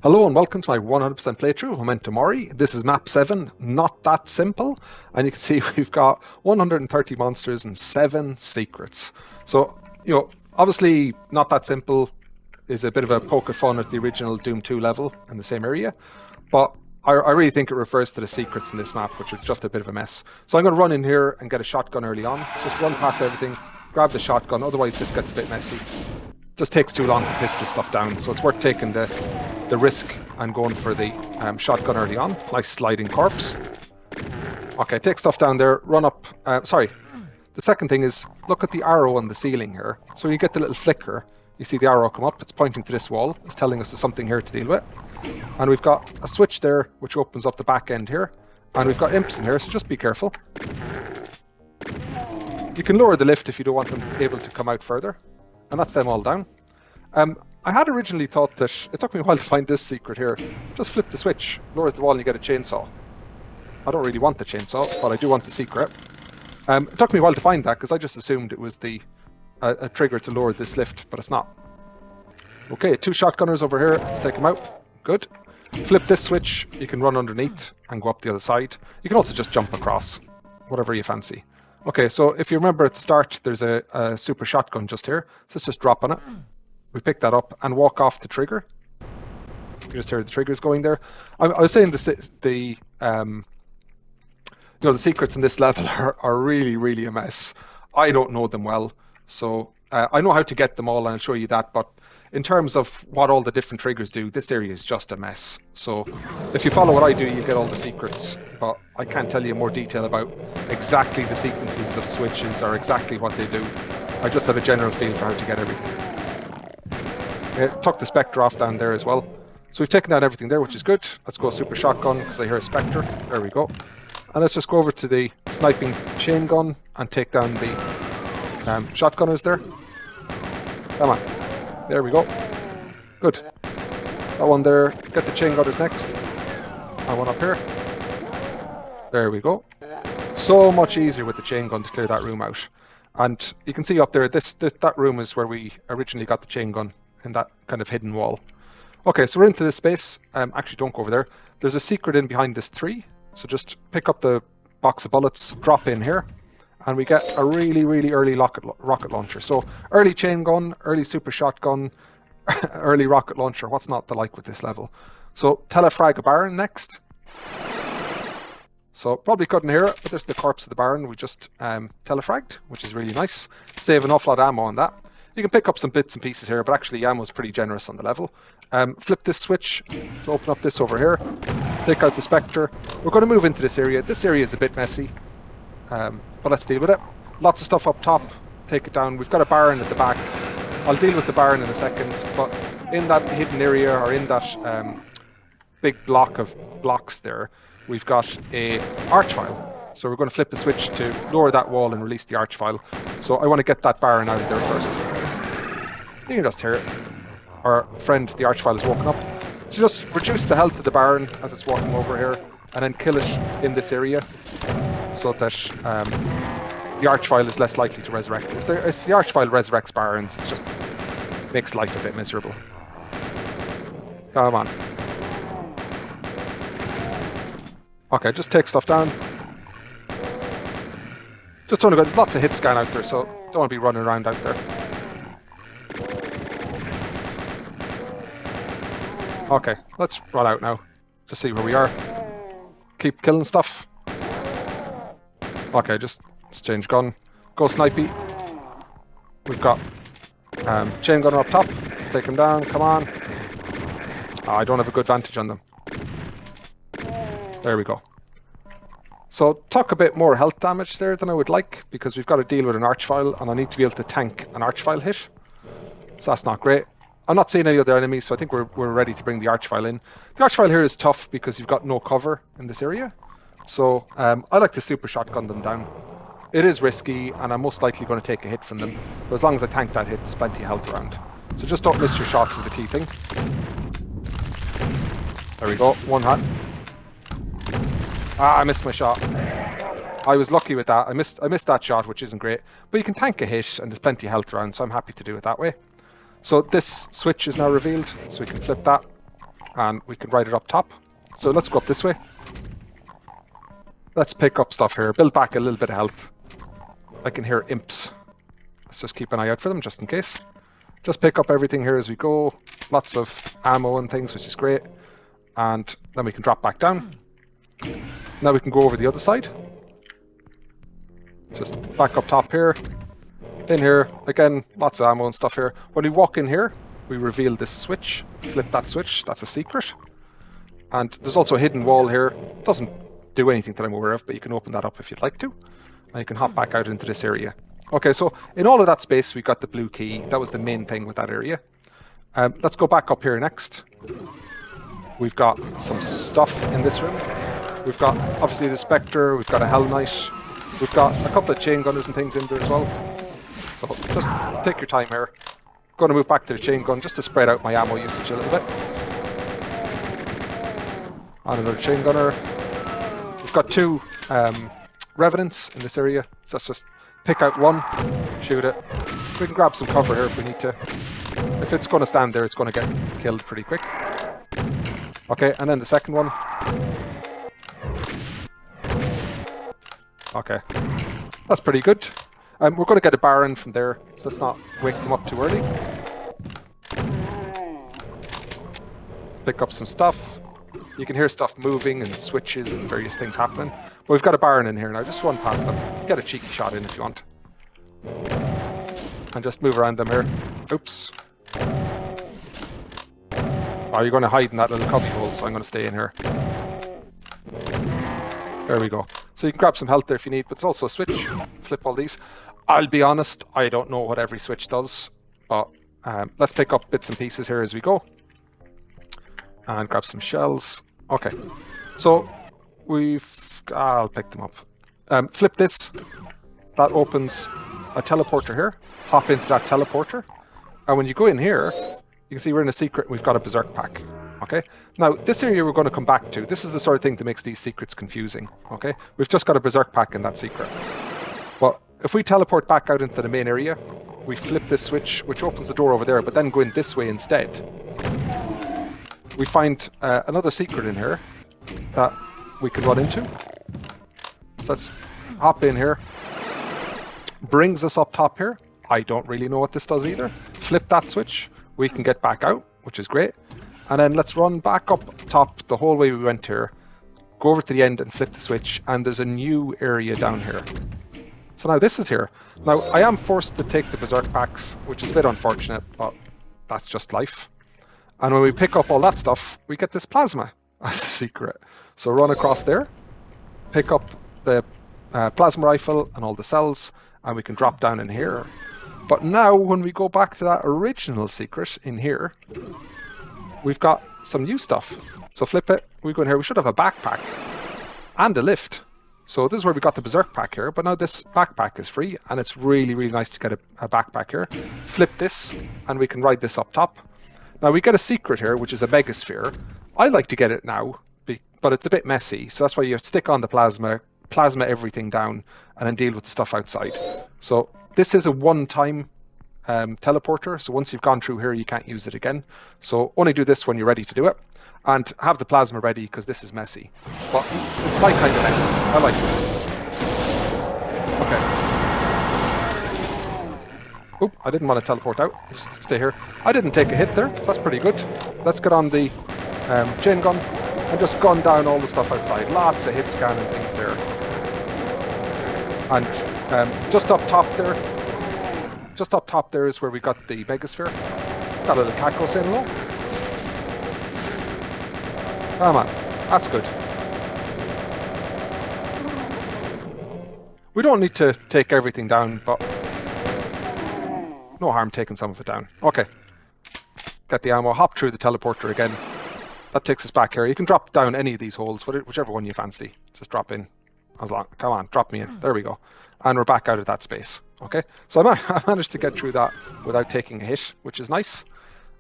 Hello and welcome to my 100% playthrough of Memento Mori. This is map 7, not that simple, and you can see we've got 130 monsters and 7 secrets. So, obviously not that simple is a bit of a poke of fun at the original Doom 2 level in the same area, but I really think it refers to the secrets in this map, which are just a bit of a mess. So I'm going to run in here and get a shotgun early on, just run past everything, grab the shotgun, otherwise this gets a bit messy. It just takes too long to pistol stuff down, so it's worth taking the risk and going for the shotgun early on. Nice sliding corpse. Okay, take stuff down there, run up. Sorry, the second thing is look at the arrow on the ceiling here. So you get the little flicker, you see the arrow come up, it's pointing to this wall, it's telling us there's something here to deal with. And we've got a switch there which opens up the back end here, and we've got imps in here, so just be careful. You can lower the lift if you don't want them able to come out further, and that's them all down. I had originally thought that it took me a while to find this secret here. Just flip the switch, lowers the wall, and you get a chainsaw. I don't really want the chainsaw, but I do want the secret. It took me a while to find that because I just assumed it was the a trigger to lower this lift, but it's not. Okay, 2 shotgunners over here. Let's take them out. Good. Flip this switch. You can run underneath and go up the other side. You can also just jump across, whatever you fancy. Okay, so if you remember at the start, there's a super shotgun just here. So let's just drop on it. We pick that up and walk off the trigger. You can just hear the triggers going there. I was saying the secrets in this level are really, really a mess. I don't know them well, so I know how to get them all, and I'll show you that. But in terms of what all the different triggers do, this area is just a mess. So if you follow what I do, you get all the secrets. But I can't tell you more detail about exactly the sequences of switches or exactly what they do. I just have a general feel for how to get everything. Took the Spectre off down there as well. So we've taken out everything there, which is good. Let's go super shotgun because I hear a Spectre. There we go. And let's just go over to the sniping chain gun and take down the shotgunners there. Come on. There we go. Good. That one there. Get the chain gunners next. And one up here. There we go. So much easier with the chain gun to clear that room out. And you can see up there, that room is where we originally got the chain gun, in that kind of hidden wall. Okay, so we're into this space. Actually, don't go over there. There's a secret in behind this tree. So just pick up the box of bullets, drop in here, and we get a really, really early rocket launcher. So early chain gun, early super shotgun, early rocket launcher. What's not to like with this level? So telefrag a Baron next. So probably couldn't hear it, but there's the corpse of the Baron we just telefragged, which is really nice. Save an awful lot of ammo on that. You can pick up some bits and pieces here, but actually ammo's pretty generous on the level. Flip this switch to open up this over here. Take out the Spectre. We're going to move into this area. This area is a bit messy, but let's deal with it. Lots of stuff up top. Take it down. We've got a Baron at the back. I'll deal with the Baron in a second, but in that hidden area, or in that big block of blocks there, we've got a archvile. So we're going to flip the switch to lower that wall and release the archvile. So I want to get that Baron out of there first. You can just hear it. Our friend, the archvile, is walking up. So just reduce the health of the Baron as it's walking over here, and then kill it in this area, so that the archvile is less likely to resurrect. If the archvile resurrects Barons, it just makes life a bit miserable. Come on. Okay, just take stuff down. Just don't go. There's lots of hit scan out there, so don't want to be running around out there. Okay, let's run out now. Just see where we are. Keep killing stuff. Okay, just let's change gun. Go snipey. We've got chain gunner up top. Let's take him down. Come on. Oh, I don't have a good vantage on them. There we go. So took a bit more health damage there than I would like, because we've got to deal with an archvile, and I need to be able to tank an archvile hit. So that's not great. I'm not seeing any other enemies, so I think we're ready to bring the archvile in. The archvile here is tough because you've got no cover in this area. So I like to super shotgun them down. It is risky, and I'm most likely going to take a hit from them. But as long as I tank that hit, there's plenty of health around. So just don't miss your shots is the key thing. There we go, one hit. Ah, I missed my shot. I was lucky with that. I missed that shot, which isn't great. But you can tank a hit, and there's plenty of health around, so I'm happy to do it that way. So this switch is now revealed, so we can flip that. and we can write it up top. So let's go up this way. Let's pick up stuff here, build back a little bit of health. I can hear imps. Let's just keep an eye out for them just in case. Just pick up everything here as we go. Lots of ammo and things, which is great. And then we can drop back down. Now we can go over the other side. Just back up top here. In here, again, lots of ammo and stuff here. When we walk in here, we reveal this switch. Flip that switch, that's a secret. And there's also a hidden wall here. Doesn't do anything that I'm aware of, but you can open that up if you'd like to. And you can hop back out into this area. Okay, so in all of that space, we got the blue key. That was the main thing with that area. Let's go back up here next. We've got some stuff in this room. We've got, obviously, the Spectre. We've got a Hell Knight. We've got a couple of chain gunners and things in there as well. So just take your time here. Going to move back to the chain gun just to spread out my ammo usage a little bit. On another chain gunner. We've got 2 Revenants in this area. So let's just pick out one, shoot it. We can grab some cover here if we need to. If it's going to stand there, it's going to get killed pretty quick. Okay, and then the second one. Okay, that's pretty good. We're going to get a Baron from there, so let's not wake them up too early. Pick up some stuff. You can hear stuff moving and switches and various things happening. But we've got a Baron in here now. Just run past them. Get a cheeky shot in if you want. And just move around them here. Oops. Oh, you're going to hide in that little cubby hole, so I'm going to stay in here. There we go. So you can grab some health there if you need, but it's also a switch. Flip all these. I'll be honest, I don't know what every switch does, but let's pick up bits and pieces here as we go. And grab some shells. Okay, so I'll pick them up. Flip this. That opens a teleporter here. Hop into that teleporter. And when you go in here, you can see we're in a secret. We've got a berserk pack. Okay. Now, this area we're going to come back to. This is the sort of thing that makes these secrets confusing. Okay. We've just got a berserk pack in that secret. But if we teleport back out into the main area, we flip this switch, which opens the door over there, but then go in this way instead. We find another secret in here that we can run into. So let's hop in here. Brings us up top here. I don't really know what this does either. Flip that switch. We can get back out, which is great. And then let's run back up top the whole way we went here. Go over to the end and flip the switch. And there's a new area down here. So now this is here. Now, I am forced to take the berserk packs, which is a bit unfortunate, but that's just life. And when we pick up all that stuff, we get this plasma as a secret. So run across there, pick up the plasma rifle and all the cells, and we can drop down in here. But now, when we go back to that original secret in here, we've got some new stuff. So flip it, we go in here, we should have a backpack and a lift. So this is where we got the berserk pack here, but now this backpack is free, and it's really, really nice to get a backpack here. Flip this, and we can ride this up top. Now we get a secret here, which is a megasphere. I like to get it now, but it's a bit messy, so that's why you stick on the plasma everything down, and then deal with the stuff outside. So this is a one-time teleporter, so once you've gone through here, you can't use it again. So only do this when you're ready to do it, and have the plasma ready, because this is messy. But my kind of messy. I like this. Okay. Oop, I didn't want to teleport out. Just stay here. I didn't take a hit there, so that's pretty good. Let's get on the chain gun and just gun down all the stuff outside. Lots of hit scan and things there. And just up top there is where we got the megasphere. Got a little Kako saying hello. Come on, that's good. We don't need to take everything down, but no harm taking some of it down. Okay. Get the ammo, hop through the teleporter again. That takes us back here. You can drop down any of these holes, whichever one you fancy. Just drop in. Come on, drop me in. There we go. And we're back out of that space. Okay. So I managed to get through that without taking a hit, which is nice.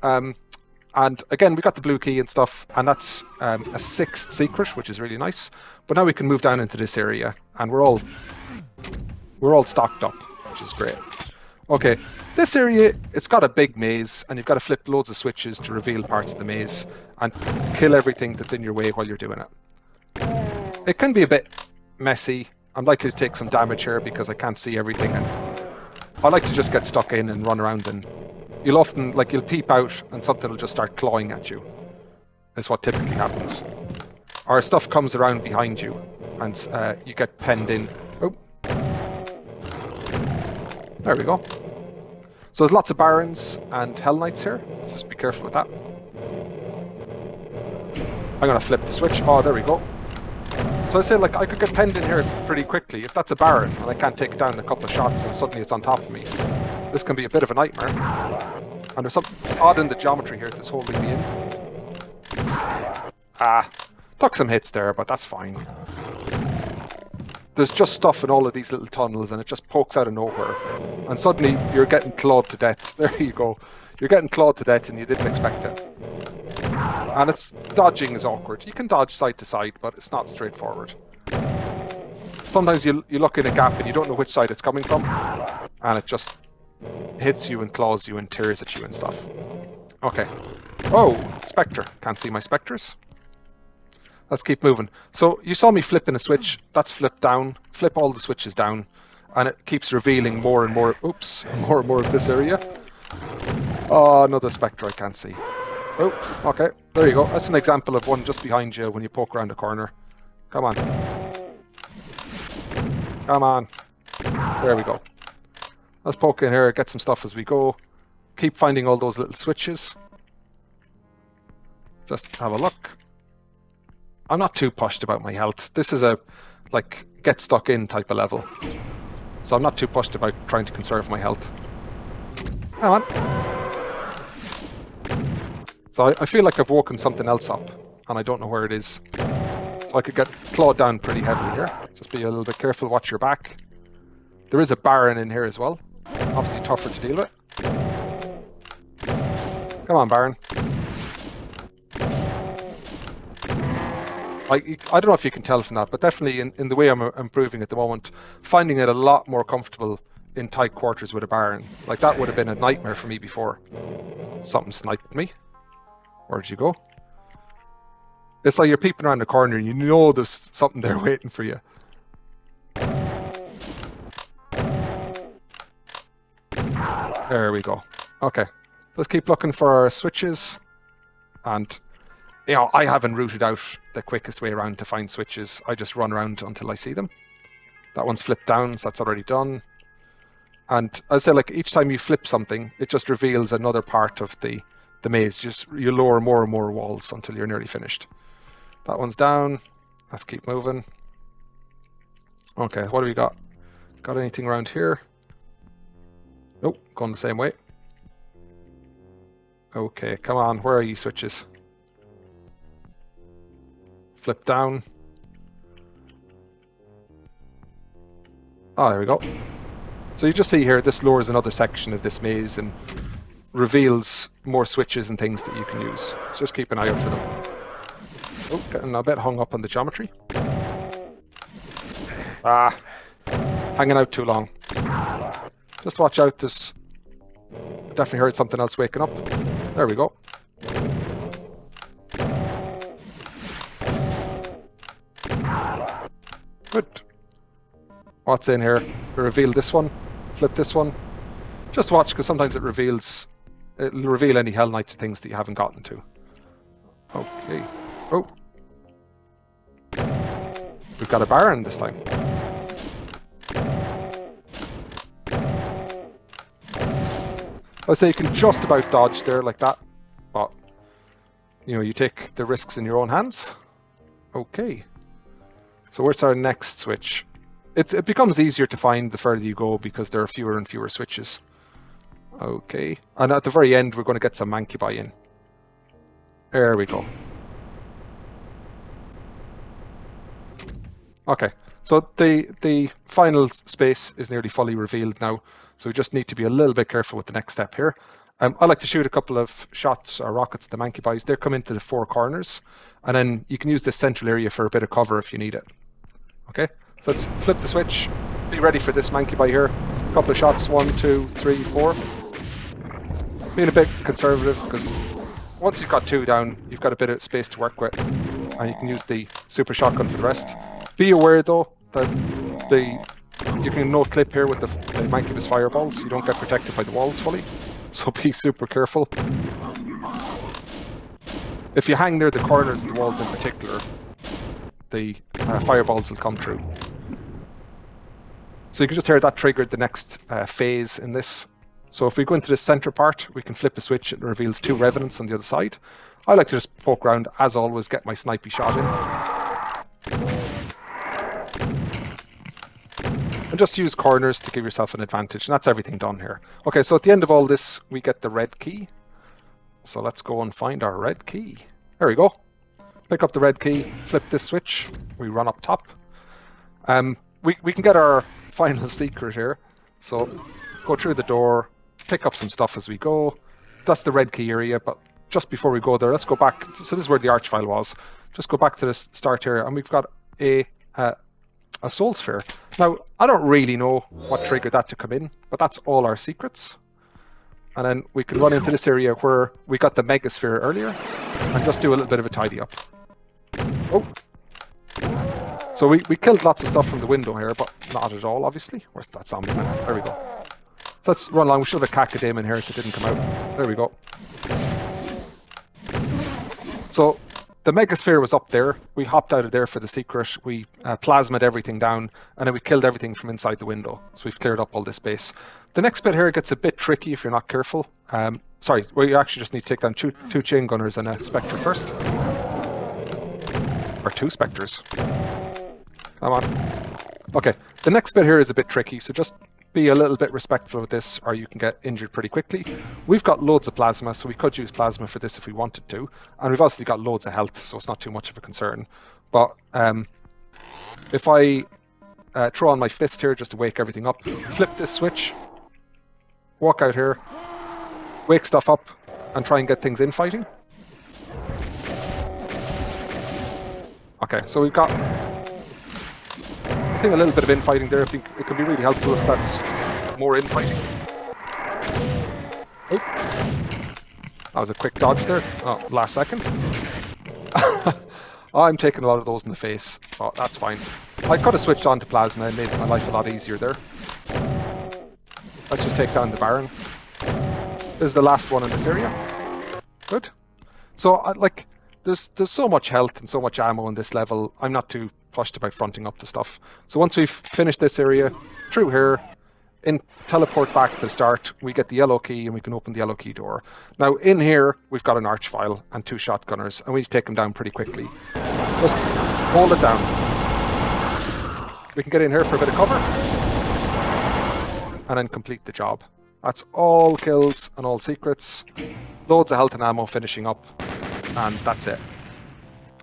And again, we got the blue key and stuff, and that's a 6th secret, which is really nice. But now we can move down into this area, and we're all stocked up, which is great. Okay, this area, it's got a big maze, and you've got to flip loads of switches to reveal parts of the maze and kill everything that's in your way while you're doing it. It can be a bit messy. I'm likely to take some damage here because I can't see everything, and I like to just get stuck in and run around, and you'll often, like, you'll peep out and something will just start clawing at you. That's what typically happens. Or stuff comes around behind you and you get penned in. Oh. There we go. So there's lots of Barons and Hell Knights here, so just be careful with that. I'm going to flip the switch. Oh, there we go. So I say, like, I could get penned in here pretty quickly. If that's a Baron and I can't take it down in a couple of shots and suddenly it's on top of me, this can be a bit of a nightmare. And there's something odd in the geometry here that's holding me in. Ah, took some hits there, but that's fine. There's just stuff in all of these little tunnels and it just pokes out of nowhere. And suddenly you're getting clawed to death. There you go. You're getting clawed to death and you didn't expect it. And it's dodging is awkward. You can dodge side to side, but it's not straightforward. Sometimes you look in a gap and you don't know which side it's coming from, and it just hits you and claws you and tears at you and stuff. Okay. Oh, Spectre. Can't see my Spectres. Let's keep moving. So you saw me flipping a switch. That's flipped down. Flip all the switches down, and it keeps revealing more and more. Oops, more and more of this area. Oh, another Spectre I can't see. Oh, okay. There you go. That's an example of one just behind you when you poke around the corner. Come on. Come on. There we go. Let's poke in here, get some stuff as we go. Keep finding all those little switches. Just have a look. I'm not too pushed about my health. This is a, like, get stuck in type of level. So I'm not too pushed about trying to conserve my health. Come on. So I feel like I've woken something else up, and I don't know where it is. So I could get clawed down pretty heavily here. Just be a little bit careful, watch your back. There is a Baron in here as well. Obviously tougher to deal with. Come on, Baron. I don't know if you can tell from that, but definitely in the way I'm improving at the moment, finding it a lot more comfortable in tight quarters with a Baron. Like, that would have been a nightmare for me before. Something sniped me. Where'd you go? It's like you're peeping around the corner and you know there's something there waiting for you. There we go. Okay. Let's keep looking for our switches. And, you know, I haven't routed out the quickest way around to find switches. I just run around until I see them. That one's flipped down, so that's already done. And I say, like, each time you flip something, it just reveals another part of the maze. You lower more and more walls until you're nearly finished. That one's down. Let's keep moving. Okay, what do we got? Got anything around here? Nope, going the same way. Okay, come on, where are you switches? Flip down. Oh, there we go. So you just see here, this lowers another section of this maze and reveals more switches and things that you can use. Just keep an eye out for them. Oh, getting a bit hung up on the geometry. Ah, hanging out too long. Just watch out, there's... Definitely heard something else waking up. There we go. Good. What's in here? We reveal this one. Flip this one. Just watch, because sometimes it reveals... It'll reveal any Hell Knights or things that you haven't gotten to. Okay. Oh. We've got a Baron this time. I'd say you can just about dodge there like that. But, you know, you take the risks in your own hands. Okay. So where's our next switch? It becomes easier to find the further you go because there are fewer and fewer switches. Okay, and at the very end we're going to get some Mancubi in. There we go. Okay, so the final space is nearly fully revealed now, so we just need to be a little bit careful with the next step here. I like to shoot a couple of shots or rockets at the Mancubis. They come into the four corners, and then you can use this central area for a bit of cover if you need it. Okay, so let's flip the switch. Be ready for this Mancubi here. Couple of shots, 1, 2, 3, 4. Being a bit conservative, because once you've got 2 down, you've got a bit of space to work with, and you can use the super shotgun for the rest. Be aware though that you can no clip here with the Mancubus fireballs. You don't get protected by the walls fully, so be super careful. If you hang near the corners of the walls in particular, the fireballs will come through. So you can just hear that triggered the next phase in this. So if we go into the center part, we can flip a switch, it reveals 2 revenants on the other side. I like to just poke around, as always, get my snipey shot in. And just use corners to give yourself an advantage, and that's everything done here. Okay, so at the end of all this, we get the red key. So let's go and find our red key. There we go. Pick up the red key, flip this switch, we run up top. We can get our final secret here. So go through the door, pick up some stuff as we go. That's the red key area, but just before we go there, let's go back. So this is where the arch file was. Just go back to the start here, and we've got a soul sphere. Now, I don't really know what triggered that to come in, but that's all our secrets. And then we can run into this area where we got the mega sphere earlier, and just do a little bit of a tidy up. Oh! So we killed lots of stuff from the window here, but not at all, obviously. Where's that zombie man? There we go. So let's run along. We should have a cacodame in here that didn't come out. There we go. So the megasphere was up there. We hopped out of there for the secret. We plasmid everything down, and then we killed everything from inside the window. So we've cleared up all this space. The next bit here gets a bit tricky if you're not careful. Sorry, well, you actually just need to take down two chain gunners and a spectre first. Or 2 spectres. Come on. Okay, the next bit here is a bit tricky, so just be a little bit respectful with this, or you can get injured pretty quickly. We've got loads of plasma, so we could use plasma for this if we wanted to. And we've obviously got loads of health, so it's not too much of a concern. But if I throw on my fist here just to wake everything up, flip this switch, walk out here, wake stuff up, and try and get things infighting. Okay, so we've got, I think, a little bit of infighting there. I think it can be really helpful if that's more infighting. Oh, that was a quick dodge there. Oh, last second. Oh, I'm taking a lot of those in the face. Oh, that's fine. I could have switched on to plasma and made my life a lot easier there. Let's just take down the Baron. This is the last one in this area. Good. So, there's so much health and so much ammo in this level. I'm not too pushed about fronting up the stuff. So once we've finished this area, through here, teleport back to the start, we get the yellow key and we can open the yellow key door. Now in here, we've got an arch file and 2 shotgunners, and we take them down pretty quickly. Just hold it down. We can get in here for a bit of cover, and then complete the job. That's all kills and all secrets. Loads of health and ammo finishing up. And that's it.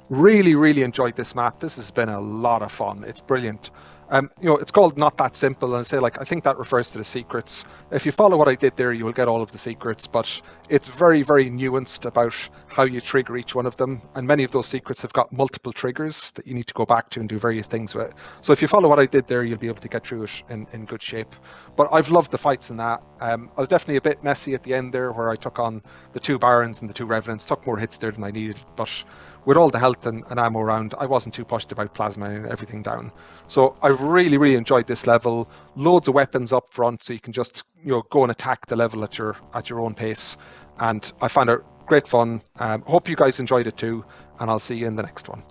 Really, really enjoyed this map. This has been a lot of fun. It's brilliant. It's called Not That Simple, and I think that refers to the secrets. If you follow what I did there, you will get all of the secrets, but it's very, very nuanced about how you trigger each one of them, and many of those secrets have got multiple triggers that you need to go back to and do various things with. So if you follow what I did there, you'll be able to get through it in good shape. But I've loved the fights in that. I was definitely a bit messy at the end there, where I took on the 2 Barons and the 2 Revenants, took more hits there than I needed, but with all the health and ammo around, I wasn't too pushed about plasma and everything down. So I've really, really enjoyed this level. Loads of weapons up front, so you can just go and attack the level at your own pace. And I found it great fun. Hope you guys enjoyed it too, and I'll see you in the next one.